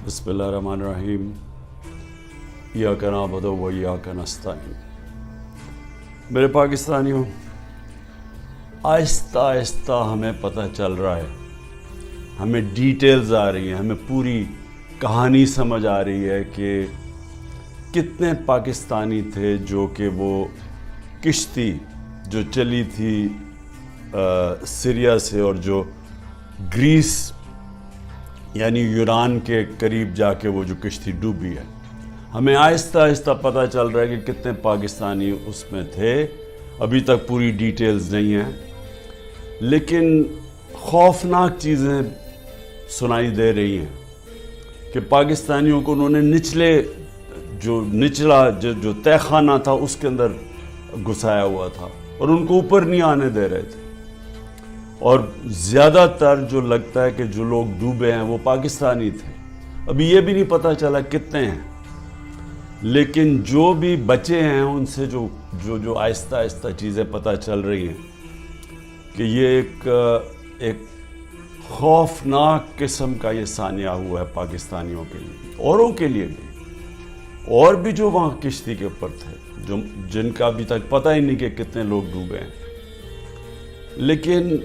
بسم اللہ الرحمن الرحیم ایاک نعبد و ایاک نستعین۔ میرے پاکستانیوں، آہستہ آہستہ ہمیں پتہ چل رہا ہے، ہمیں ڈیٹیلز آ رہی ہیں، ہمیں پوری کہانی سمجھ آ رہی ہے کہ کتنے پاکستانی تھے جو کہ وہ کشتی جو چلی تھی سیریا سے اور جو گریس یعنی یونان کے قریب جا کے وہ جو کشتی ڈوبی ہے، ہمیں آہستہ آہستہ پتہ چل رہا ہے کہ کتنے پاکستانی اس میں تھے۔ ابھی تک پوری ڈیٹیلز نہیں ہیں، لیکن خوفناک چیزیں سنائی دے رہی ہیں کہ پاکستانیوں کو انہوں نے نچلا جو تہہ خانہ تھا اس کے اندر گھسایا ہوا تھا اور ان کو اوپر نہیں آنے دے رہے تھے، اور زیادہ تر جو لگتا ہے کہ جو لوگ ڈوبے ہیں وہ پاکستانی تھے۔ ابھی یہ بھی نہیں پتہ چلا کتنے ہیں، لیکن جو بھی بچے ہیں ان سے جو آہستہ آہستہ چیزیں پتہ چل رہی ہیں کہ یہ ایک خوفناک قسم کا یہ سانحہ ہوا ہے پاکستانیوں کے لیے، اوروں کے لیے بھی، اور بھی جو وہاں کشتی کے اوپر تھے جن کا ابھی تک پتہ ہی نہیں کہ کتنے لوگ ڈوبے ہیں۔ لیکن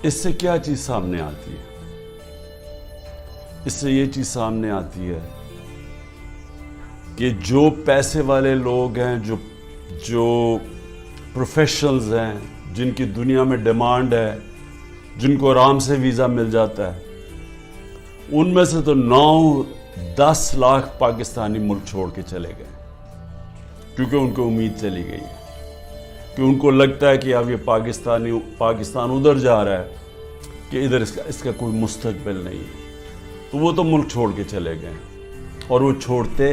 اس سے کیا چیز سامنے آتی ہے؟ اس سے یہ چیز سامنے آتی ہے کہ جو پیسے والے لوگ ہیں، جو پروفیشنلز ہیں، جن کی دنیا میں ڈیمانڈ ہے، جن کو آرام سے ویزا مل جاتا ہے، ان میں سے تو 9-10 لاکھ پاکستانی ملک چھوڑ کے چلے گئے، کیونکہ ان کو امید چلی گئی ہے کہ ان کو لگتا ہے کہ اب یہ پاکستان ادھر جا رہا ہے کہ ادھر اس کا کوئی مستقبل نہیں ہے، تو وہ تو ملک چھوڑ کے چلے گئے اور وہ چھوڑتے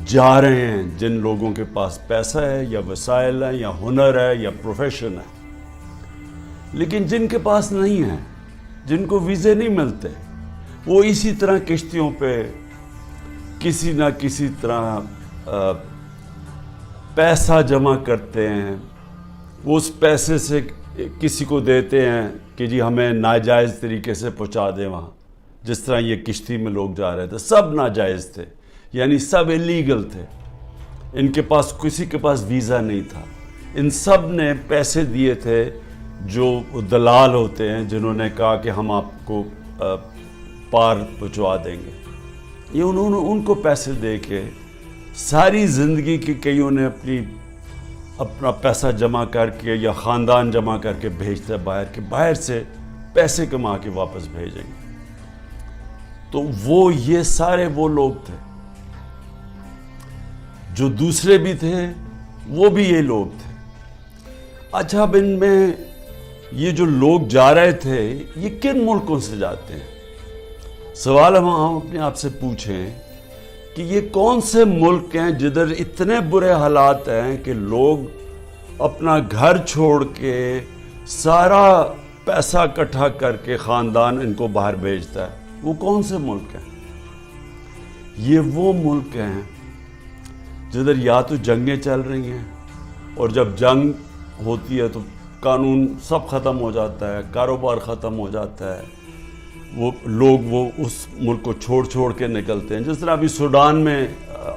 جا رہے ہیں جن لوگوں کے پاس پیسہ ہے یا وسائل ہیں یا ہنر ہے یا پروفیشن ہے۔ لیکن جن کے پاس نہیں ہے، جن کو ویزے نہیں ملتے، وہ اسی طرح کشتیوں پہ کسی نہ کسی طرح پیسہ جمع کرتے ہیں، وہ اس پیسے سے کسی کو دیتے ہیں کہ جی ہمیں ناجائز طریقے سے پہنچا دیں وہاں۔ جس طرح یہ کشتی میں لوگ جا رہے تھے، سب ناجائز تھے، یعنی سب الیگل تھے، ان کے پاس کسی کے پاس ویزا نہیں تھا۔ ان سب نے پیسے دیے تھے، جو دلال ہوتے ہیں جنہوں نے کہا کہ ہم آپ کو پار پہنچوا دیں گے، یہ انہوں نے ان کو پیسے دے کے ساری زندگی کی کئیوں نے اپنا پیسہ جمع کر کے یا خاندان جمع کر کے بھیجتا ہے باہر سے پیسے کما کے واپس بھیجیں گے۔ تو یہ سارے وہ لوگ تھے، جو دوسرے بھی تھے وہ بھی یہ لوگ تھے۔ اچھا، اب ان میں یہ جو لوگ جا رہے تھے یہ کن ملکوں سے جاتے ہیں؟ سوال ہم اپنے آپ سے پوچھیں کہ یہ کون سے ملک ہیں جدھر اتنے برے حالات ہیں کہ لوگ اپنا گھر چھوڑ کے سارا پیسہ اکٹھا کر کے خاندان ان کو باہر بھیجتا ہے؟ وہ کون سے ملک ہیں؟ یہ وہ ملک ہیں جدھر یا تو جنگیں چل رہی ہیں، اور جب جنگ ہوتی ہے تو قانون سب ختم ہو جاتا ہے، کاروبار ختم ہو جاتا ہے، وہ اس ملک کو چھوڑ کے نکلتے ہیں۔ جس طرح ابھی سوڈان میں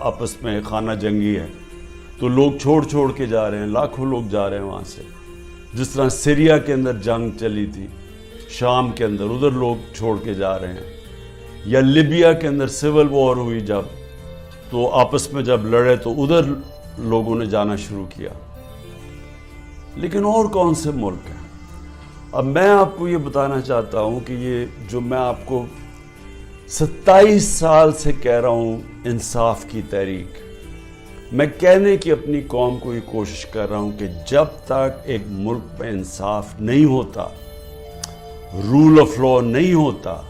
آپس میں خانہ جنگی ہے تو لوگ چھوڑ کے جا رہے ہیں، لاکھوں لوگ جا رہے ہیں وہاں سے۔ جس طرح سیریا کے اندر جنگ چلی تھی، شام کے اندر، ادھر لوگ چھوڑ کے جا رہے ہیں، یا لیبیا کے اندر سول وار ہوئی جب، تو آپس میں جب لڑے تو ادھر لوگوں نے جانا شروع کیا۔ لیکن اور کون سے ملک ہیں؟ اب میں آپ کو یہ بتانا چاہتا ہوں کہ یہ جو میں آپ کو 27 سال سے کہہ رہا ہوں، انصاف کی تحریک، میں کہنے کی اپنی قوم کو یہ کوشش کر رہا ہوں کہ جب تک ایک ملک میں انصاف نہیں ہوتا، رول آف لا نہیں ہوتا،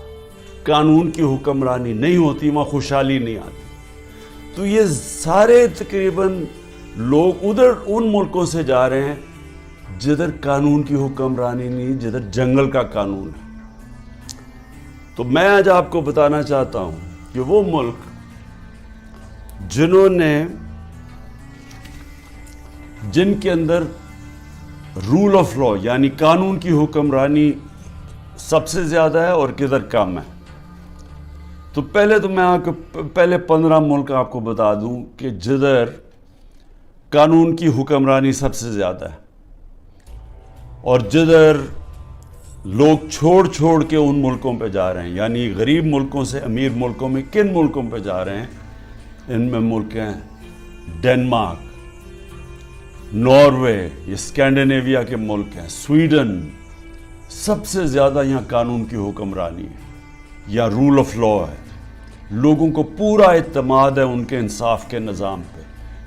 قانون کی حکمرانی نہیں ہوتی، وہاں خوشحالی نہیں آتی۔ تو یہ سارے تقریباً لوگ ادھر ان ملکوں سے جا رہے ہیں جدھر قانون کی حکمرانی نہیں، جدھر جنگل کا قانون ہے۔ تو میں آج آپ کو بتانا چاہتا ہوں کہ وہ ملک جن کے اندر رول آف لا یعنی قانون کی حکمرانی سب سے زیادہ ہے اور کدھر کم ہے، تو پہلے تو میں آپ کو پہلے 15 ملک آپ کو بتا دوں کہ جدھر قانون کی حکمرانی سب سے زیادہ ہے اور جدھر لوگ چھوڑ کے ان ملکوں پہ جا رہے ہیں، یعنی غریب ملکوں سے امیر ملکوں میں کن ملکوں پہ جا رہے ہیں؟ ان میں ملک ہیں ڈنمارک، ناروے، یہ اسکینڈینیویا کے ملک ہیں، سویڈن، سب سے زیادہ یہاں قانون کی حکمرانی ہے یا رول آف لا ہے، لوگوں کو پورا اعتماد ہے ان کے انصاف کے نظام پہ،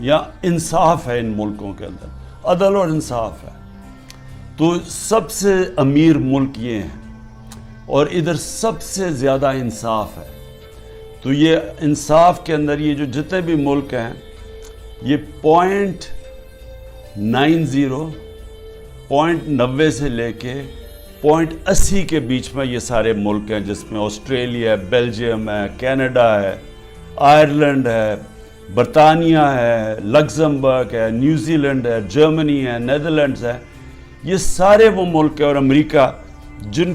یا انصاف ہے ان ملکوں کے اندر، عدل اور انصاف ہے۔ تو سب سے امیر ملک یہ ہیں اور ادھر سب سے زیادہ انصاف ہے۔ تو یہ انصاف کے اندر یہ جو جتنے بھی ملک ہیں یہ 0.90 سے لے کے 0.80 کے بیچ میں یہ سارے ملک ہیں، جس میں آسٹریلیا ہے، بیلجیم ہے، کینیڈا ہے، آئرلینڈ ہے، برطانیہ ہے، لگزمبرگ ہے، نیوزی لینڈ ہے، جرمنی ہے، نیدرلینڈز ہے۔ یہ سارے وہ ملک ہیں اور امریکہ جن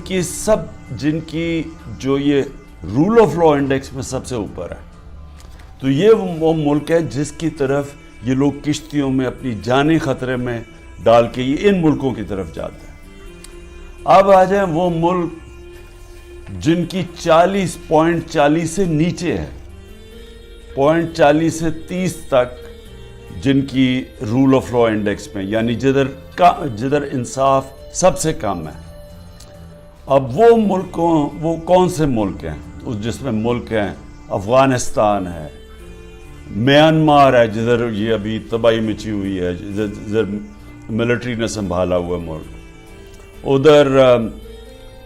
کی جو یہ رول آف لا انڈیکس میں سب سے اوپر ہے۔ تو یہ وہ ملک ہے جس کی طرف یہ لوگ کشتیوں میں اپنی جانیں خطرے میں ڈال کے یہ ان ملکوں کی طرف جاتے ہیں۔ اب آ جائیں وہ ملک جن کی 40.40 سے نیچے ہے، 0.40 سے 30 تک جن کی رول آف لا انڈیکس میں، یعنی جدھر انصاف سب سے کم ہے۔ اب وہ کون سے ملک ہیں؟ جس میں ملک ہیں افغانستان ہے، میانمار ہے جدھر یہ ابھی تباہی مچی ہوئی ہے، جدھر ملٹری نے سنبھالا ہوا ملک، ادھر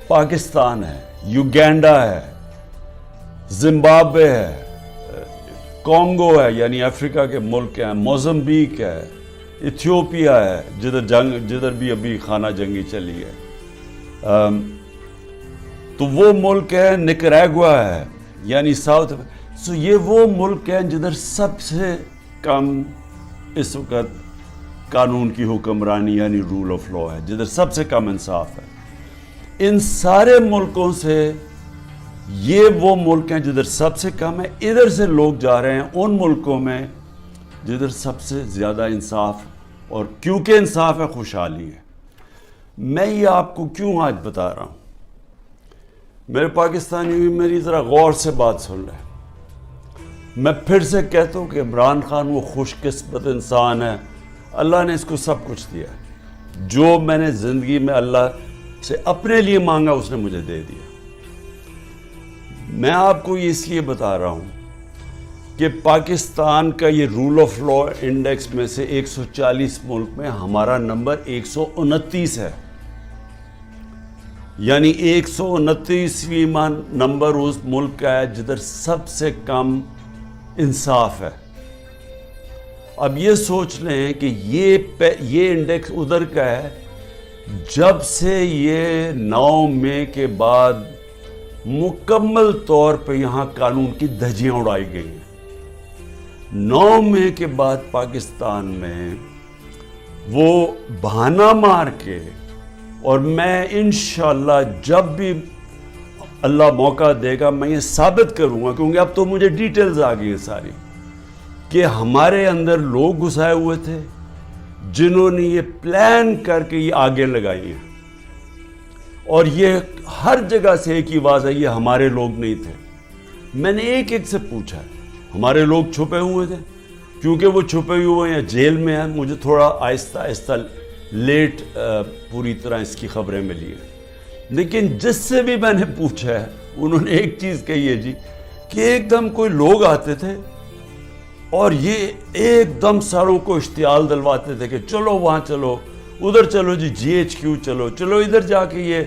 پاکستان ہے، یوگینڈا ہے، زمبابوے ہے، کانگو ہے یعنی افریقہ کے ملک ہیں، موزمبیک ہے، ایتھیوپیا ہے جدھر بھی ابھی خانہ جنگی چلی ہے، تو وہ ملک ہے، نکراگوا ہے یعنی ساؤتھ۔ سو یہ وہ ملک ہیں جدھر سب سے کم اس وقت قانون کی حکمرانی یعنی رول آف لا ہے، جدھر سب سے کم انصاف ہے۔ ان سارے ملکوں سے یہ وہ ملک ہیں جدھر سب سے کم ہے، ادھر سے لوگ جا رہے ہیں ان ملکوں میں جدھر سب سے زیادہ انصاف، اور کیونکہ انصاف ہے خوشحالی ہے۔ میں یہ آپ کو کیوں آج بتا رہا ہوں؟ میرے پاکستانی بھی میری ذرا غور سے بات سن لیں۔ میں پھر سے کہتا ہوں کہ عمران خان وہ خوش قسمت انسان ہے، اللہ نے اس کو سب کچھ دیا، جو میں نے زندگی میں اللہ سے اپنے لیے مانگا اس نے مجھے دے دیا۔ میں آپ کو یہ اس لیے بتا رہا ہوں کہ پاکستان کا یہ رول آف لا انڈیکس میں سے 140 ملک میں ہمارا نمبر 129 ہے، یعنی 129واں نمبر اس ملک کا ہے جدھر سب سے کم انصاف ہے۔ اب یہ سوچ لیں کہ یہ انڈیکس ادھر کا ہے جب سے یہ 9 مئی کے بعد مکمل طور پہ یہاں قانون کی دھجیاں اڑائی گئی ہیں۔ 9 مئی کے بعد پاکستان میں وہ بہانہ مار کے، اور میں انشاءاللہ جب بھی اللہ موقع دے گا میں یہ ثابت کروں گا، کیونکہ اب تو مجھے ڈیٹیلز آ گئی ہیں ساری، کہ ہمارے اندر لوگ گھسائے ہوئے تھے جنہوں نے یہ پلان کر کے یہ آگے لگائی ہیں، اور یہ ہر جگہ سے ایک ہی آواز ہے، یہ ہمارے لوگ نہیں تھے۔ میں نے ایک سے پوچھا، ہمارے لوگ چھپے ہوئے تھے، کیونکہ وہ چھپے ہوئے ہیں جیل میں ہیں، مجھے تھوڑا آہستہ آہستہ لیٹ پوری طرح اس کی خبریں ملی ہیں، لیکن جس سے بھی میں نے پوچھا ہے انہوں نے ایک چیز کہی ہے جی، کہ ایک دم کوئی لوگ آتے تھے اور یہ ایک دم ساروں کو اشتعال دلواتے تھے کہ چلو وہاں چلو، ادھر چلو جی GHQ چلو ادھر جا کے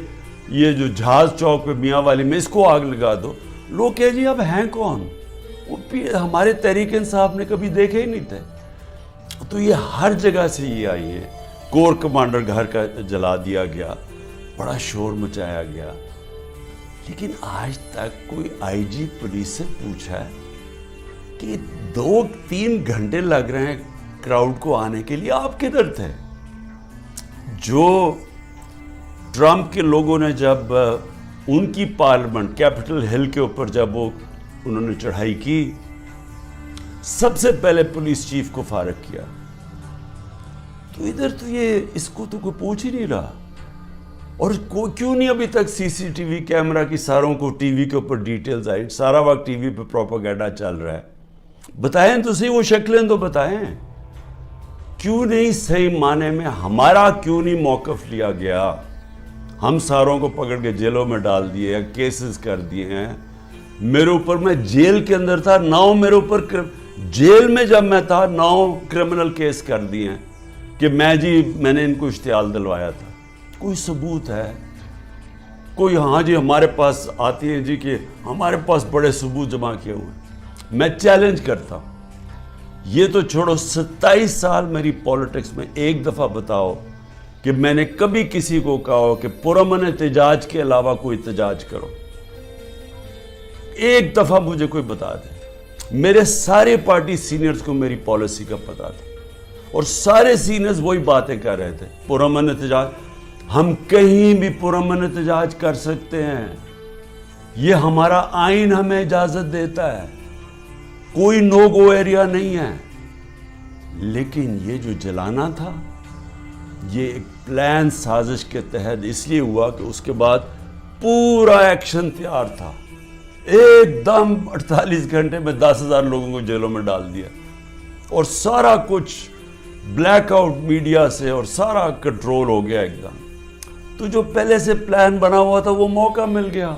یہ جو جہاز چوک پہ میاں والی میں اس کو آگ لگا دو۔ لوگ کہے جی اب ہیں کون؟ وہ ہمارے تحریک انصاف نے کبھی دیکھے ہی نہیں تھے۔ تو یہ ہر جگہ سے یہ آئی ہیں، کور کمانڈر گھر کا جلا دیا گیا، بڑا شور مچایا گیا، لیکن آج تک کوئی IG پولیس سے پوچھا ہے کہ 2-3 گھنٹے لگ رہے ہیں کراؤڈ کو آنے کے لیے، آپ کدھر تھے؟ جو ٹرمپ کے لوگوں نے جب ان کی پارلیمنٹ کیپٹل ہل کے اوپر جب وہ انہوں نے چڑھائی کی، سب سے پہلے پولیس چیف کو فارغ کیا. تو ادھر تو یہ اس کو تو کوئی پوچھ ہی نہیں رہا. اور کیوں نہیں ابھی تک سی سی ٹی وی کیمرہ کی ساروں کو ٹی وی کے اوپر ڈیٹیلز آئی؟ سارا وقت ٹی وی پہ پروپیگنڈا چل رہا ہے. بتائیں تو صحیح، وہ شکلیں تو بتائیں. کیوں نہیں صحیح معنی میں ہمارا کیوں نہیں موقف لیا گیا؟ ہم ساروں کو پکڑ کے جیلوں میں ڈال دیے، کیسز کر دیے ہیں. میرے اوپر، میں جیل کے اندر تھا، 9 میرے اوپر، جیل میں جب میں تھا 9 کرمنل کیس کر دیے ہیں کہ میں نے ان کو اشتعال دلوایا تھا. کوئی ثبوت ہے؟ کوئی ہاں جی ہمارے پاس آتی ہیں جی کہ ہمارے پاس بڑے ثبوت جمع کیے ہوئے ہیں. میں چیلنج کرتا ہوں، یہ تو چھوڑو، 27 سال میری پولیٹکس میں ایک دفعہ بتاؤ کہ میں نے کبھی کسی کو کہا ہو کہ پرامن احتجاج کے علاوہ کوئی احتجاج کرو. ایک دفعہ مجھے کوئی بتا دے. میرے سارے پارٹی سینئرز کو میری پالیسی کا پتا تھا، اور سارے سینئرز وہی باتیں کر رہے تھے، پرامن احتجاج. ہم کہیں بھی پرامن احتجاج کر سکتے ہیں، یہ ہمارا آئین ہمیں اجازت دیتا ہے، کوئی نو گو ایریا نہیں ہے. لیکن یہ جو جلانا تھا، یہ ایک پلان سازش کے تحت اس لیے ہوا کہ اس کے بعد پورا ایکشن تیار تھا. ایک دم 48 گھنٹے میں 10,000 لوگوں کو جیلوں میں ڈال دیا، اور سارا کچھ بلیک آؤٹ میڈیا سے، اور سارا کنٹرول ہو گیا ایک دم. تو جو پہلے سے پلان بنا ہوا تھا وہ موقع مل گیا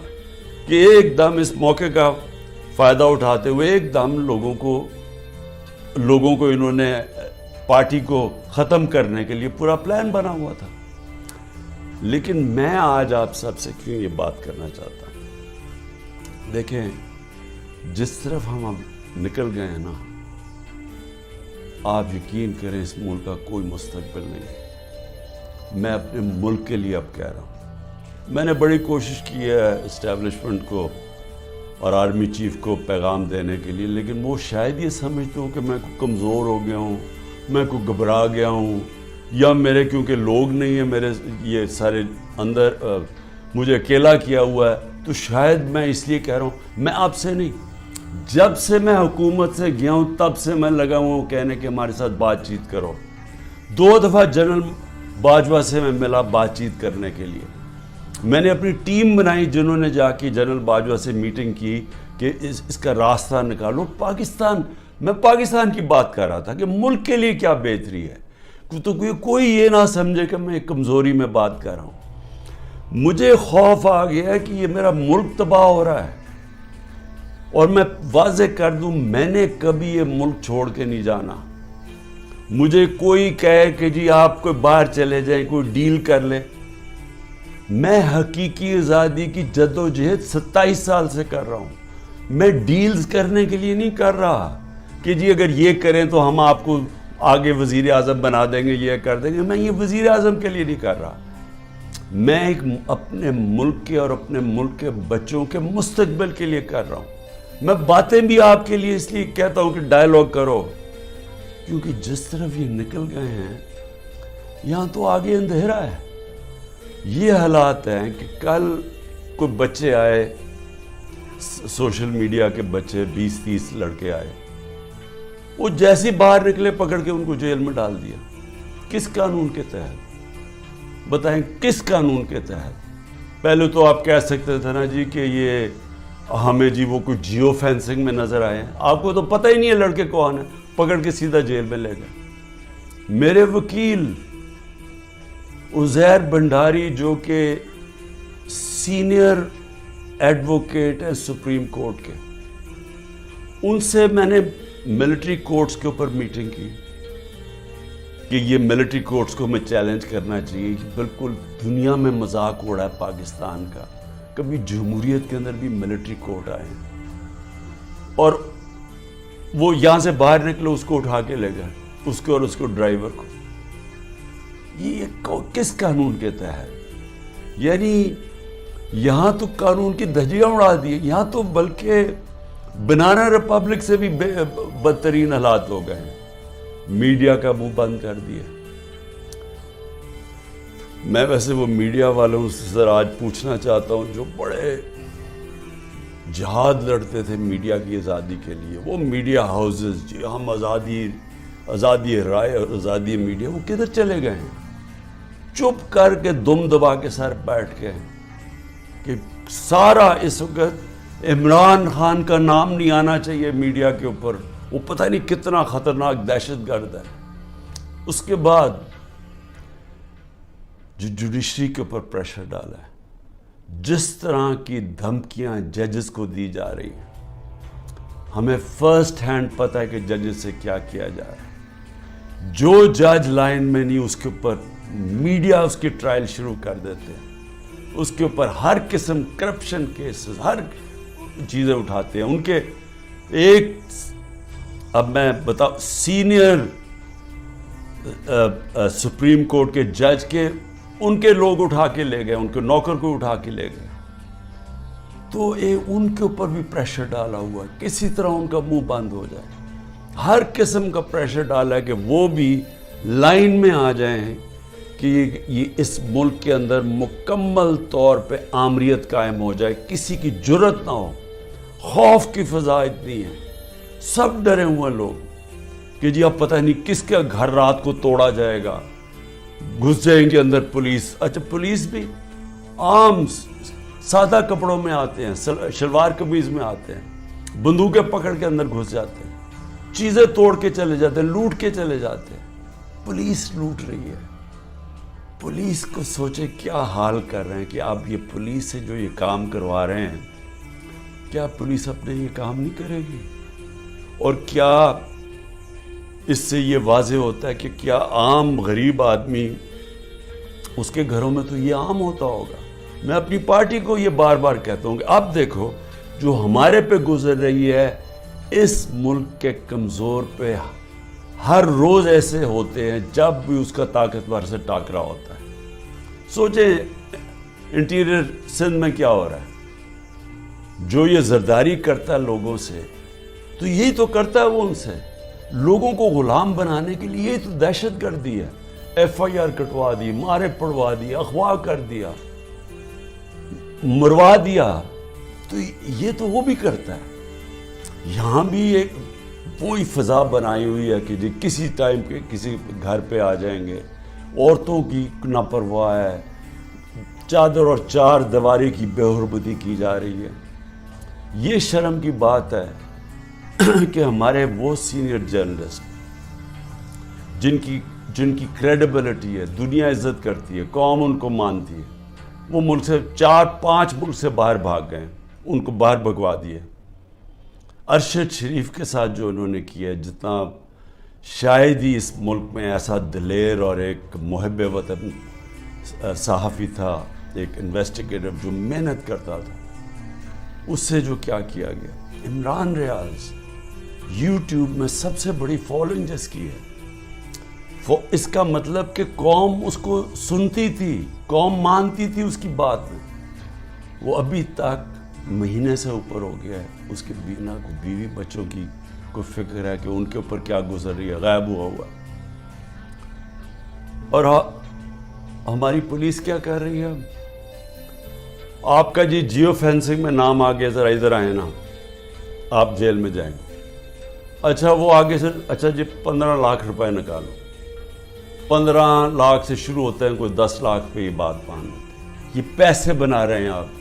کہ ایک دم اس موقع کا فائدہ اٹھاتے ہوئے ایک دم لوگوں کو انہوں نے پارٹی کو ختم کرنے کے لیے پورا پلان بنا ہوا تھا. لیکن میں آج آپ سب سے کیوں یہ بات کرنا چاہتا ہوں؟ دیکھیں، جس طرف ہم اب نکل گئے ہیں نا، آپ یقین کریں اس ملک کا کوئی مستقبل نہیں ہے. میں اپنے ملک کے لیے اب کہہ رہا ہوں. میں نے بڑی کوشش کی ہے اسٹیبلشمنٹ کو اور آرمی چیف کو پیغام دینے کے لیے، لیکن وہ شاید یہ سمجھتے ہوں کہ میں کوئی کمزور ہو گیا ہوں، میں کوئی گھبرا گیا ہوں، یا میرے کیونکہ لوگ نہیں ہیں میرے یہ سارے اندر، مجھے اکیلا کیا ہوا ہے. تو شاید میں اس لیے کہہ رہا ہوں. میں آپ سے نہیں، جب سے میں حکومت سے گیا ہوں تب سے میں لگا ہوں کہنے کہ ہمارے ساتھ بات چیت کرو. 2 دفعہ جنرل باجوہ سے میں ملا بات چیت کرنے کے لیے. میں نے اپنی ٹیم بنائی جنہوں نے جا کے جنرل باجوہ سے میٹنگ کی کہ اس کا راستہ نکالو. میں پاکستان کی بات کر رہا تھا کہ ملک کے لیے کیا بہتری ہے. تو کوئی یہ نہ سمجھے کہ میں کمزوری میں بات کر رہا ہوں. مجھے خوف آ گیا کہ یہ میرا ملک تباہ ہو رہا ہے، اور میں واضح کر دوں میں نے کبھی یہ ملک چھوڑ کے نہیں جانا. مجھے کوئی کہے کہ جی آپ کوئی باہر چلے جائیں، کوئی ڈیل کر لے، میں حقیقی آزادی کی جد و جہد 27 سال سے کر رہا ہوں. میں ڈیلز کرنے کے لیے نہیں کر رہا کہ جی اگر یہ کریں تو ہم آپ کو آگے وزیر اعظم بنا دیں گے، یہ کر دیں گے. میں یہ وزیر اعظم کے لیے نہیں کر رہا. میں ایک اپنے ملک کے اور اپنے ملک کے بچوں کے مستقبل کے لیے کر رہا ہوں. میں باتیں بھی آپ کے لیے اس لیے کہتا ہوں کہ ڈائیلاگ کرو، کیونکہ جس طرف یہ نکل گئے ہیں یہاں تو آگے اندھیرا ہے. یہ حالات ہیں کہ کل کوئی بچے آئے، سوشل میڈیا کے بچے 20-30 لڑکے آئے، وہ جیسے باہر نکلے پکڑ کے ان کو جیل میں ڈال دیا. کس قانون کے تحت؟ بتائیں کس قانون کے تحت؟ پہلے تو آپ کہہ سکتے تھے نا جی کہ یہ ہمیں جی وہ کوئی جیو فینسنگ میں نظر آئے ہیں. آپ کو تو پتہ ہی نہیں ہے لڑکے کون ہیں، پکڑ کے سیدھا جیل میں لے گئے. میرے وکیل عزیر بھنڈاری جو کہ سینئر ایڈوکیٹ ہے سپریم کورٹ کے، ان سے میں نے ملٹری کورٹس کے اوپر میٹنگ کی کہ یہ ملٹری کورٹس کو ہمیں چیلنج کرنا چاہیے کہ بالکل دنیا میں مذاق ہو رہا ہے پاکستان کا، کبھی جمہوریت کے اندر بھی ملٹری کورٹ آئے اور وہ یہاں سے باہر نکلے، اس کو اٹھا کے لے گئے، اس کو اور اس کو ڈرائیور کو. یہ کس قانون کے تحت؟ یعنی یہاں تو قانون کی دھجیاں اڑا دی. یہاں تو بلکہ بنانا ریپبلک سے بھی بدترین حالات ہو گئے ہیں. میڈیا کا منہ بند کر دیا. میں ویسے وہ میڈیا والوں سے ذرا آج پوچھنا چاہتا ہوں جو جہاد لڑتے تھے میڈیا کی آزادی کے لیے، وہ میڈیا ہاؤسز، جی ہم آزادی رائے اور آزادی میڈیا، وہ کدھر چلے گئے ہیں؟ چپ کر کے دم دبا کے سر بیٹھ گئے کہ سارا اس وقت عمران خان کا نام نہیں آنا چاہیے میڈیا کے اوپر، وہ پتہ نہیں کتنا خطرناک دہشت گرد ہے۔ اس کے بعد جو جوڈیشری کے اوپر پریشر ڈالا ہے، جس طرح کی دھمکیاں ججز کو دی جا رہی ہیں، ہمیں فرسٹ ہینڈ پتہ ہے کہ ججز سے کیا کیا جا رہا ہے۔ جو جج لائن میں نہیں، اس کے اوپر میڈیا اس کی ٹرائل شروع کر دیتے ہیں، اس کے اوپر ہر قسم کرپشن کیسز، ہر چیزیں اٹھاتے ہیں۔ ان کے ایک، اب میں بتاؤں، سینئر سپریم کورٹ کے جج کے ان کے لوگ اٹھا کے لے گئے، ان کے نوکر کو اٹھا کے لے گئے، تو ان کے اوپر بھی پریشر ڈالا ہوا ہے، کسی طرح ان کا منہ بند ہو جائے۔ ہر قسم کا پریشر ڈالا ہے کہ وہ بھی لائن میں آ جائیں کہ یہ اس ملک کے اندر مکمل طور پہ آمریت قائم ہو جائے، کسی کی جرت نہ ہو، خوف کی فضا اتنی ہے، سب ڈرے ہوئے لوگ کہ جی اب پتہ نہیں کس کا گھر رات کو توڑا جائے گا، گھس جائیں گے اندر پولیس۔ اچھا پولیس بھی عام سادہ کپڑوں میں آتے ہیں، شلوار قمیض میں آتے ہیں، بندوقیں پکڑ کے اندر گھس جاتے ہیں، چیزیں توڑ کے چلے جاتے ہیں، لوٹ کے چلے جاتے ہیں۔ پولیس لوٹ رہی ہے، پولیس کو سوچے کیا حال کر رہے ہیں کہ آپ یہ پولیس سے جو یہ کام کروا رہے ہیں، کیا پولیس اپنے یہ کام نہیں کرے گی؟ اور کیا اس سے یہ واضح ہوتا ہے کہ کیا عام غریب آدمی، اس کے گھروں میں تو یہ عام ہوتا ہوگا۔ میں اپنی پارٹی کو یہ بار بار کہتا ہوں کہ اب دیکھو جو ہمارے پہ گزر رہی ہے، اس ملک کے کمزور پہ ہر روز ایسے ہوتے ہیں جب بھی اس کا طاقتور سے ٹاکرا ہوتا ہے۔ سوچیں انٹیریئر سندھ میں کیا ہو رہا ہے، جو یہ زرداری کرتا ہے لوگوں سے، تو یہی تو کرتا ہے وہ ان سے، لوگوں کو غلام بنانے کے لیے تو دہشت گردی ہے۔ ایف آئی آر کٹوا دی، مارے پڑوا دی، اغوا کر دیا، مروا دیا، تو یہ تو وہ بھی کرتا ہے۔ یہاں بھی ایک وہی فضا بنائی ہوئی ہے کہ جی کسی ٹائم کے کسی گھر پہ آ جائیں گے، عورتوں کی لاپرواہ ہے، چادر اور چار دیواری کی بے حرمتی کی جا رہی ہے۔ یہ شرم کی بات ہے کہ ہمارے وہ سینئر جرنلسٹ جن کی کریڈیبلٹی ہے، دنیا عزت کرتی ہے، قوم ان کو مانتی ہے، وہ ملک سے 4-5 ملک سے باہر بھاگ گئے، ان کو باہر بھگوا دیے۔ ارشد شریف کے ساتھ جو انہوں نے کیا، جتنا شاید ہی اس ملک میں ایسا دلیر اور ایک محب وطن صحافی تھا، ایک انویسٹیگیٹر جو محنت کرتا تھا، اس سے جو کیا کیا گیا۔ عمران ریاض یوٹیوب میں سب سے بڑی فالوئنگ جس کی ہے، اس کا مطلب کہ قوم اس کو سنتی تھی، قوم مانتی تھی اس کی بات میں۔ وہ ابھی تک مہینے سے اوپر ہو گیا ہے، اس کے بیوی بچوں کی کوئی فکر ہے کہ ان کے اوپر کیا گزر رہی ہے، غائب ہوا۔ اور ہماری پولیس کیا کر رہی ہے؟ آپ کا جی جیو فینسنگ میں نام آ گیا، ذرا ادھر آئے نا، آپ جیل میں جائیں گے۔ اچھا وہ آگے سے، اچھا جی 15 لاکھ روپے نکالو، 15 لاکھ سے شروع ہوتے ہیں، کوئی 10 لاکھ پہ یہ بات مان لیتے ہیں۔ یہ پیسے بنا رہے ہیں آپ۔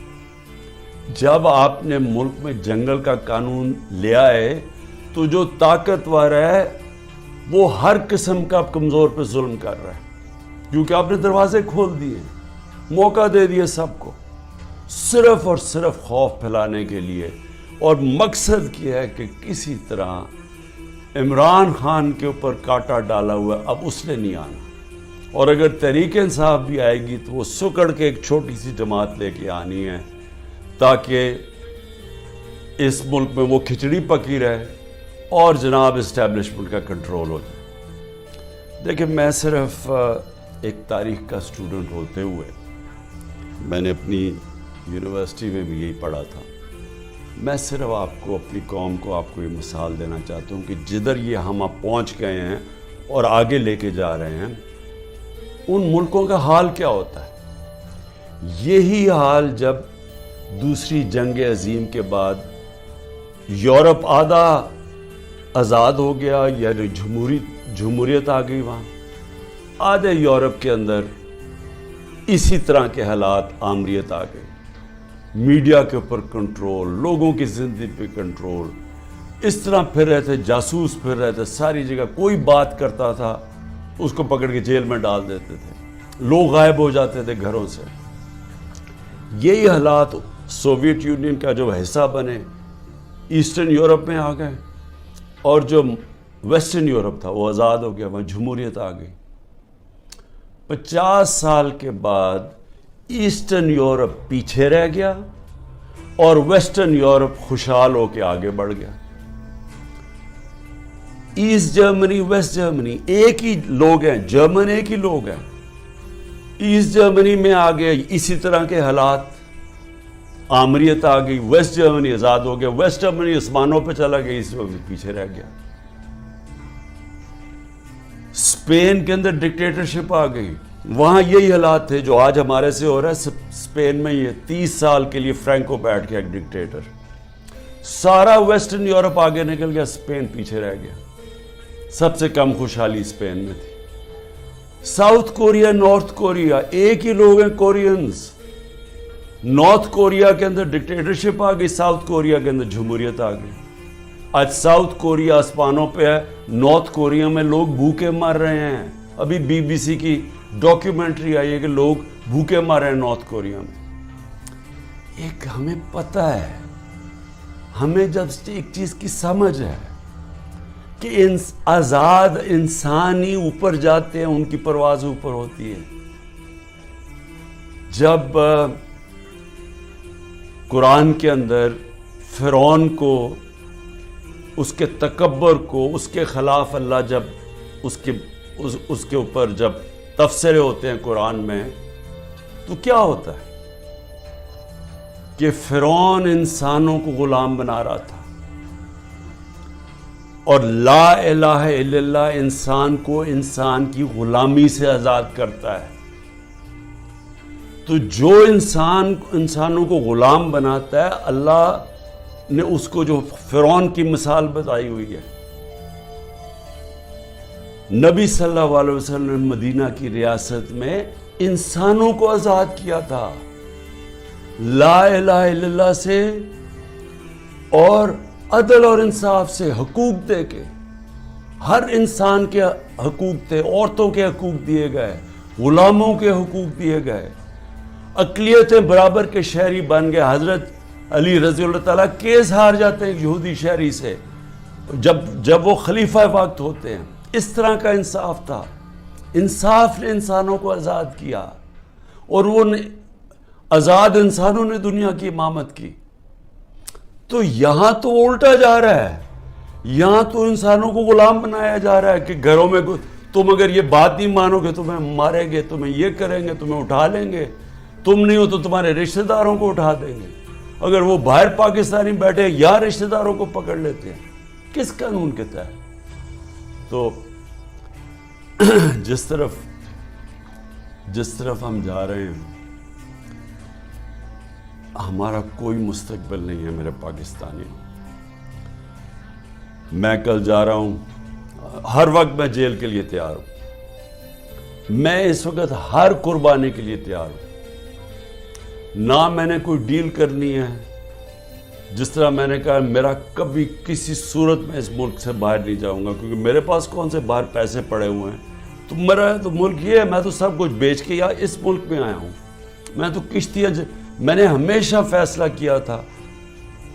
جب آپ نے ملک میں جنگل کا قانون لیا ہے تو جو طاقتور ہے وہ ہر قسم کا کمزور پہ ظلم کر رہا ہے، کیونکہ آپ نے دروازے کھول دیے، موقع دے دیے سب کو، صرف اور صرف خوف پھیلانے کے لیے، اور مقصد کیا ہے کہ کسی طرح عمران خان کے اوپر کانٹا ڈالا ہوا ہے، اب اس نے نہیں آنا۔ اور اگر تحریک انصاف بھی آئے گی تو وہ سکڑ کے ایک چھوٹی سی جماعت لے کے آنی ہے، تاکہ اس ملک میں وہ کھچڑی پکی رہے اور جناب اسٹیبلشمنٹ کا کنٹرول ہو جائے۔ دیکھیں میں صرف ایک تاریخ کا اسٹوڈنٹ ہوتے ہوئے، میں نے اپنی یونیورسٹی میں بھی یہی پڑھا تھا، میں صرف آپ کو، اپنی قوم کو، آپ کو یہ مثال دینا چاہتا ہوں کہ جدھر یہ ہم اب پہنچ گئے ہیں اور آگے لے کے جا رہے ہیں، ان ملکوں کا حال کیا ہوتا ہے۔ یہی حال جب دوسری جنگ عظیم کے بعد یورپ آدھا آزاد ہو گیا، یعنی جمہوریت آ گئی وہاں. آدھے یورپ کے اندر اسی طرح کے حالات، آمریت آ گئی. میڈیا کے اوپر کنٹرول، لوگوں کی زندگی پہ کنٹرول، اس طرح پھر رہے تھے، جاسوس پھر رہے تھے ساری جگہ. کوئی بات کرتا تھا اس کو پکڑ کے جیل میں ڈال دیتے تھے، لوگ غائب ہو جاتے تھے گھروں سے. یہی حالات سوویت یونین کا جو حصہ بنے ایسٹرن یورپ میں آ گئے، اور جو ویسٹرن یورپ تھا وہ آزاد ہو گیا، وہاں جمہوریت آ گئی. 50 سال کے بعد ایسٹرن یورپ پیچھے رہ گیا اور ویسٹرن یورپ خوشحال ہو کے آگے بڑھ گیا. ایسٹ جرمنی، ویسٹ جرمنی ایک ہی لوگ ہیں، جرمن ایک ہی لوگ ہیں. ایسٹ جرمنی میں آگے اسی طرح کے حالات، آمریت آ گئی. ویسٹ جرمنی آزاد ہو گیا، ویسٹ جرمنی آسمانوں پہ چلا گیا، ایسٹ جرمنی پیچھے رہ گیا. اسپین کے اندر ڈکٹیٹرشپ آ گئی، وہاں یہی حالات تھے جو آج ہمارے سے ہو رہا ہے. اسپین میں یہ 30 سال کے لیے فرینکو بیٹھ گیا ایک ڈکٹیٹر. سارا ویسٹرن یورپ آگے نکل گیا، اسپین پیچھے رہ گیا. سب سے کم خوشحالی اسپین میں تھی. ساؤتھ کوریا، نارتھ کوریا ایک ہی لوگ ہیں، کورینز. نارتھ کوریا کے اندر ڈکٹیٹرشپ آ گئی، ساؤتھ کوریا کے اندر جمہوریت آ گئی. آج ساؤتھ کوریا آسمانوں پہ ہے، نارتھ کوریا میں لوگ بھوکے مر رہے ہیں. ابھی BBC کی ڈاکیومنٹری آئی ہے کہ لوگ بھوکے مر رہے ہیں نارتھ کوریا میں. ایک ہمیں پتہ ہے، ہمیں جب ایک چیز کی سمجھ ہے کہ آزاد انسان ہی اوپر جاتے ہیں، ان کی پرواز اوپر ہوتی ہے. جب قرآن کے اندر فرعون کو، اس کے تکبر کو، اس کے خلاف اللہ جب اس کے اوپر جب تبصرے ہوتے ہیں قرآن میں، تو کیا ہوتا ہے کہ فرعون انسانوں کو غلام بنا رہا تھا، اور لا الہ الا اللہ انسان کو انسان کی غلامی سے آزاد کرتا ہے. تو جو انسانوں کو غلام بناتا ہے، اللہ نے اس کو جو فرعون کی مثال بتائی ہوئی ہے. نبی صلی اللہ علیہ وسلم نے مدینہ کی ریاست میں انسانوں کو آزاد کیا تھا لا الہ الا اللہ سے، اور عدل اور انصاف سے، حقوق دے کے. ہر انسان کے حقوق تھے، عورتوں کے حقوق دیے گئے، غلاموں کے حقوق دیے گئے. اقلیتیں برابر کے شہری بن گئے. حضرت علی رضی اللہ تعالیٰ کیس ہار جاتے ہیں یہودی شہری سے جب وہ خلیفہ وقت ہوتے ہیں. اس طرح کا انصاف تھا. انصاف نے انسانوں کو آزاد کیا، اور وہ آزاد انسانوں نے دنیا کی امامت کی. تو یہاں تو الٹا جا رہا ہے، یہاں تو انسانوں کو غلام بنایا جا رہا ہے کہ گھروں میں تم اگر یہ بات نہیں مانو گے تمہیں ماریں گے، تمہیں یہ کریں گے، تمہیں اٹھا لیں گے، تم نہیں ہو تو تمہارے رشتہ داروں کو اٹھا دیں گے. اگر وہ باہر پاکستانی بیٹھے یا رشتہ داروں کو پکڑ لیتے ہیں. کس قانون کے تحت؟ تو جس طرف ہم جا رہے ہیں، ہمارا کوئی مستقبل نہیں ہے میرے پاکستانیوں. میں کل جا رہا ہوں، ہر وقت میں جیل کے لیے تیار ہوں. میں اس وقت ہر قربانی کے لیے تیار ہوں. نہ میں نے کوئی ڈیل کرنی ہے. جس طرح میں نے کہا، میرا کبھی کسی صورت میں اس ملک سے باہر نہیں جاؤں گا، کیونکہ میرے پاس کون سے باہر پیسے پڑے ہوئے ہیں. تو میرا تو ملک یہ ہے، میں تو سب کچھ بیچ کے اس ملک میں آیا ہوں. میں تو کشتیاں، میں نے ہمیشہ فیصلہ کیا تھا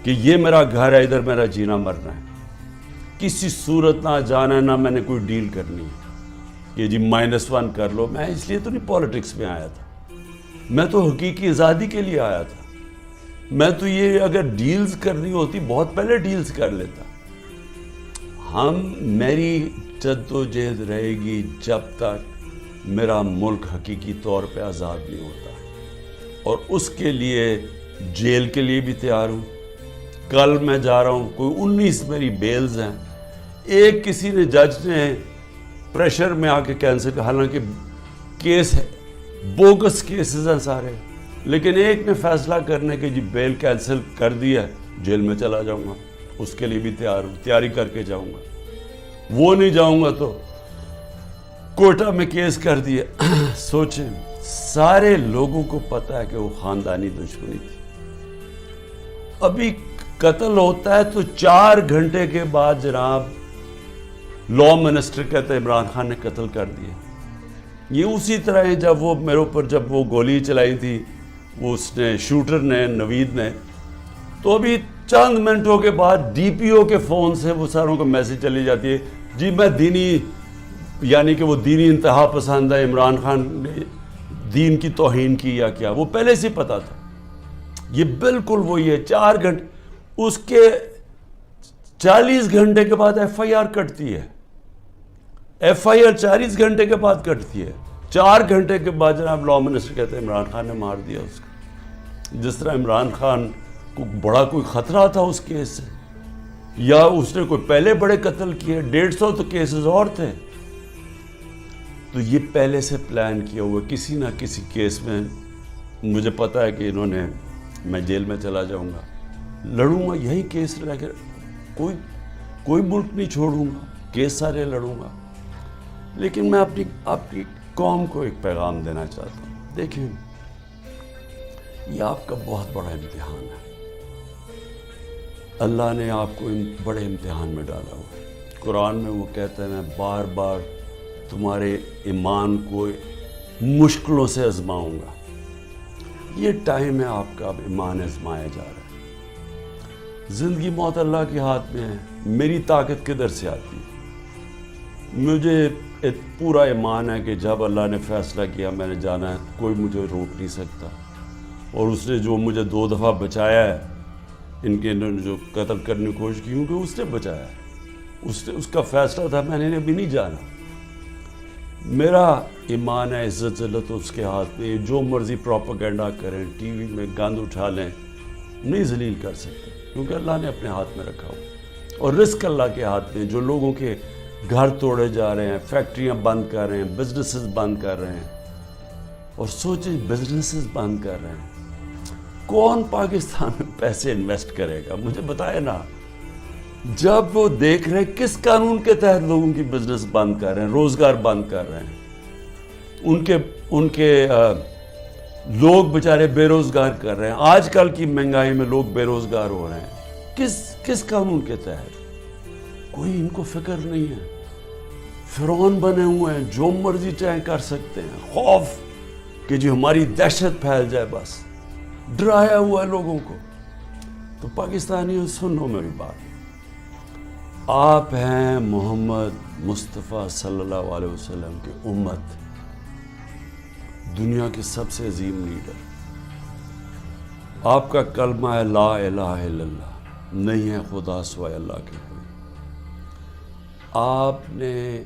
کہ یہ میرا گھر ہے، ادھر میرا جینا مرنا ہے. کسی صورت نہ جانا ہے، نہ میں نے کوئی ڈیل کرنی ہے کہ جی -1 کر لو. میں اس لیے تو نہیں پالیٹکس میں آیا تھا، میں تو حقیقی آزادی کے لیے آیا تھا. میں تو یہ اگر ڈیلز کرنی ہوتی بہت پہلے ڈیلز کر لیتا. میری جدوجہد رہے گی جب تک میرا ملک حقیقی طور پہ آزاد نہیں ہوتا، اور اس کے لیے جیل کے لیے بھی تیار ہوں. کل میں جا رہا ہوں، کوئی 19 میری بیلز ہیں. ایک کسی نے جج نے پریشر میں آ کے کینسل کیا، حالانکہ کیس ہے، بوگس کیسز ہیں سارے. لیکن ایک نے فیصلہ کرنے کہ جی بیل کینسل کر دیا، جیل میں چلا جاؤں گا، اس کے لیے بھی تیاری کر کے جاؤں گا، وہ نہیں جاؤں گا تو کوئٹہ میں کیس کر دیا۔ سوچیں، سارے لوگوں کو پتہ ہے کہ وہ خاندانی دشمنی تھی۔ ابھی قتل ہوتا ہے تو 4 گھنٹے کے بعد جناب لا منسٹر کہتے ہیں عمران خان نے قتل کر دیا۔ یہ اسی طرح ہے جب وہ میرے اوپر جب وہ گولی چلائی تھی وہ اس نے شوٹر نے، نوید نے، تو ابھی چند منٹوں کے بعد ڈی پی او کے فون سے وہ ساروں کو میسج چلی جاتی ہے، جی میں دینی، یعنی کہ وہ دینی انتہا پسند ہے، عمران خان نے دین کی توہین کی یا کیا، وہ پہلے سے پتا تھا۔ یہ بالکل وہی ہے، 4 گھنٹے، اس کے 40 گھنٹے کے بعد ایف آئی آر کٹتی ہے، ایف آئی آر 40 گھنٹے کے بعد کٹتی ہے، 4 گھنٹے کے بعد جناب لا منسٹر کہتے ہیں عمران خان نے مار دیا اس کو۔ جس طرح عمران خان کو بڑا کوئی خطرہ تھا اس کیس سے، یا اس نے کوئی پہلے بڑے قتل کیے، 150 تو کیسز اور تھے، تو یہ پہلے سے پلان کیا ہوا کسی نہ کسی کیس میں مجھے پتا ہے کہ انہوں نے، میں جیل میں چلا جاؤں گا، لڑوں گا یہی کیس لے کر، کوئی ملک نہیں چھوڑوں گا، کیس سارے لڑوں گا۔ لیکن میں اپنی قوم کو ایک پیغام دینا چاہتا ہوں، دیکھیں یہ آپ کا بہت بڑا امتحان ہے، اللہ نے آپ کو بڑے امتحان میں ڈالا ہوا ہے۔ قرآن میں وہ کہتے ہیں میں بار بار تمہارے ایمان کو مشکلوں سے آزماؤں گا۔ یہ ٹائم ہے آپ کا، اب ایمان آزمایا جا رہا ہے۔ زندگی موت اللہ کے ہاتھ میں ہے، میری طاقت کدھر سے آتی ہے؟ مجھے پورا ایمان ہے کہ جب اللہ نے فیصلہ کیا میں نے جانا ہے، کوئی مجھے روک نہیں سکتا، اور اس نے جو مجھے 2 دفعہ بچایا ہے، انہوں نے جو قتل کرنے کی کوشش کی، کیونکہ اس نے بچایا ہے، اس کا فیصلہ تھا، میں نے ابھی نہیں جانا۔ میرا ایمان ہے، عزت ذلت اس کے ہاتھ میں، جو مرضی پروپیگنڈا کریں، ٹی وی میں گند اٹھا لیں، نہیں ذلیل کر سکتے، کیونکہ اللہ نے اپنے ہاتھ میں رکھا ہو، اور رزق اللہ کے ہاتھ میں۔ جو لوگوں کے گھر توڑے جا رہے ہیں، فیکٹریاں بند کر رہے ہیں، بزنسز بند کر رہے ہیں، اور سوچیں بزنسز بند کر رہے ہیں، کون پاکستان میں پیسے انویسٹ کرے گا؟ مجھے بتائے نا۔ جب وہ دیکھ رہے ہیں کس قانون کے تحت لوگوں کی بزنس بند کر رہے ہیں، روزگار بند کر رہے ہیں، ان کے لوگ بیچارے بے روزگار کر رہے ہیں، آج کل کی مہنگائی میں لوگ بے روزگار ہو رہے ہیں، کس قانون کے تحت؟ کوئی ان کو فکر نہیں ہے۔ فرعون بنے ہوئے ہیں، جو مرضی چاہیں کر سکتے ہیں، خوف کہ جی ہماری دہشت پھیل جائے، بس ڈرایا ہوا ہے لوگوں کو۔ تو پاکستانیوں سنو میری بات، آپ ہیں محمد مصطفیٰ صلی اللہ علیہ وسلم کی امت، دنیا کے سب سے عظیم لیڈر، آپ کا کلمہ ہے لا الہ الا اللہ، نہیں ہے خدا سوائے اللہ کے کوئی۔ آپ نے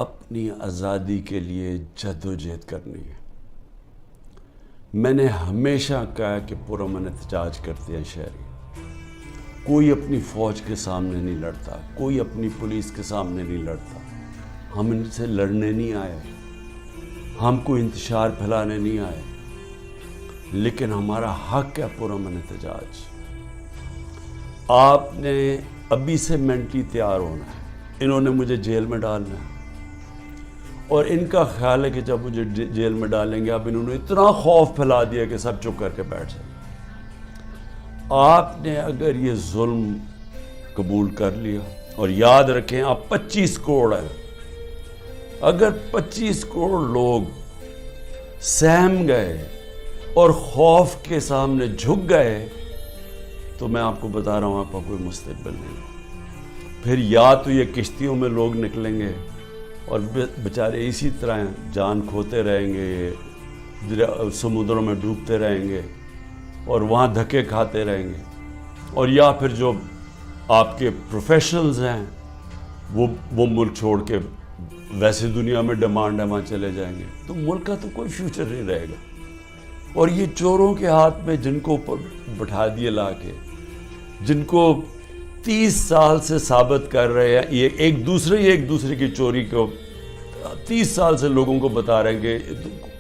اپنی آزادی کے لیے جدوجہد کرنی ہے۔ میں نے ہمیشہ کہا کہ پرامن احتجاج کرتے ہیں شہری، کوئی اپنی فوج کے سامنے نہیں لڑتا، کوئی اپنی پولیس کے سامنے نہیں لڑتا، ہم ان سے لڑنے نہیں آئے، ہم کوئی انتشار پھیلانے نہیں آئے، لیکن ہمارا حق ہے پرامن احتجاج۔ آپ نے ابھی سے مینٹلی تیار ہونا ہے، انہوں نے مجھے جیل میں ڈالنا ہے، اور ان کا خیال ہے کہ جب مجھے جیل میں ڈالیں گے، اب انہوں نے اتنا خوف پھیلا دیا کہ سب چپ کر کے بیٹھ جائیں۔ آپ نے اگر یہ ظلم قبول کر لیا، اور یاد رکھیں آپ 25 کروڑ ہیں، اگر 25 کروڑ لوگ سہم گئے اور خوف کے سامنے جھک گئے، تو میں آپ کو بتا رہا ہوں آپ کا کوئی مستقبل نہیں۔ پھر یا تو یہ کشتیوں میں لوگ نکلیں گے اور بیچارے اسی طرح جان کھوتے رہیں گے، سمندروں میں ڈوبتے رہیں گے اور وہاں دھکے کھاتے رہیں گے، اور یا پھر جو آپ کے پروفیشنلز ہیں وہ ملک چھوڑ کے ویسے دنیا میں ڈیمانڈ ہے وہاں چلے جائیں گے، تو ملک کا تو کوئی فیوچر نہیں رہے گا۔ اور یہ چوروں کے ہاتھ میں جن کو بٹھا دیے لا کے، جن کو 30 سال سے ثابت کر رہے ہیں، یہ ایک دوسرے کی چوری کو 30 سال سے لوگوں کو بتا رہے ہیں کہ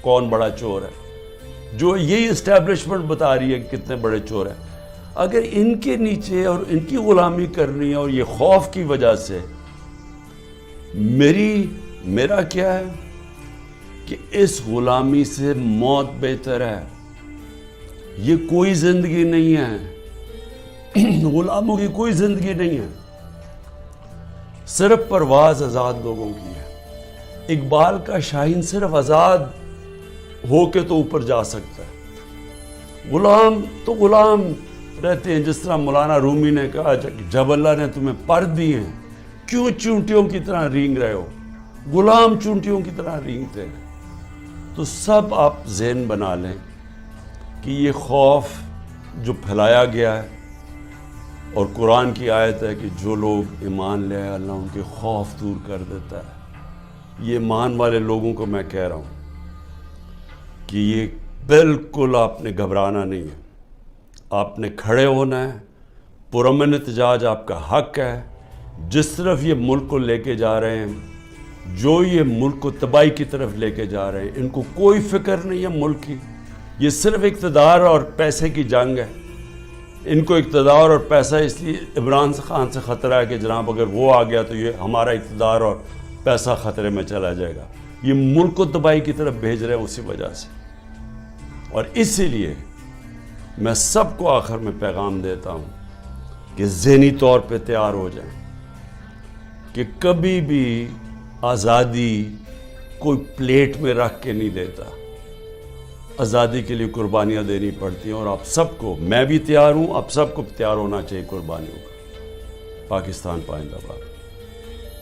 کون بڑا چور ہے، جو یہی اسٹیبلشمنٹ بتا رہی ہے کہ کتنے بڑے چور ہیں، اگر ان کے نیچے اور ان کی غلامی کرنی ہے اور یہ خوف کی وجہ سے، میرا کیا ہے کہ اس غلامی سے موت بہتر ہے. یہ کوئی زندگی نہیں ہے، غلاموں کی کوئی زندگی نہیں ہے، صرف پرواز آزاد لوگوں کی ہے. اقبال کا شاہین صرف آزاد ہو کے تو اوپر جا سکتا ہے، غلام تو غلام رہتے ہیں. جس طرح مولانا رومی نے کہا جب اللہ نے تمہیں پر دی ہیں کیوں چونٹیوں کی طرح رینگ رہے ہو، غلام چونٹیوں کی طرح رینگتے ہیں. تو سب آپ ذہن بنا لیں کہ یہ خوف جو پھیلایا گیا ہے، اور قرآن کی آیت ہے کہ جو لوگ ایمان لے آئے اللہ ان کے خوف دور کر دیتا ہے. یہ ایمان والے لوگوں کو میں کہہ رہا ہوں کہ یہ بالکل آپ نے گھبرانا نہیں ہے، آپ نے کھڑے ہونا ہے. پرامن احتجاج آپ کا حق ہے. جس طرف یہ ملک کو لے کے جا رہے ہیں، جو یہ ملک کو تباہی کی طرف لے کے جا رہے ہیں، ان کو کوئی فکر نہیں ہے ملک کی. یہ صرف اقتدار اور پیسے کی جنگ ہے. ان کو اقتدار اور پیسہ اس لیے عمران خان سے خطرہ ہے کہ جناب اگر وہ آ گیا تو یہ ہمارا اقتدار اور پیسہ خطرے میں چلا جائے گا. یہ ملک کو تباہی کی طرف بھیج رہے ہیں اسی وجہ سے. اور اسی لیے میں سب کو آخر میں پیغام دیتا ہوں کہ ذہنی طور پہ تیار ہو جائیں کہ کبھی بھی آزادی کوئی پلیٹ میں رکھ کے نہیں دیتا. آزادی کے لیے قربانیاں دینی پڑتی ہیں، اور آپ سب کو، میں بھی تیار ہوں، آپ سب کو تیار ہونا چاہیے قربانیوں کا. پاکستان پائندہ باد.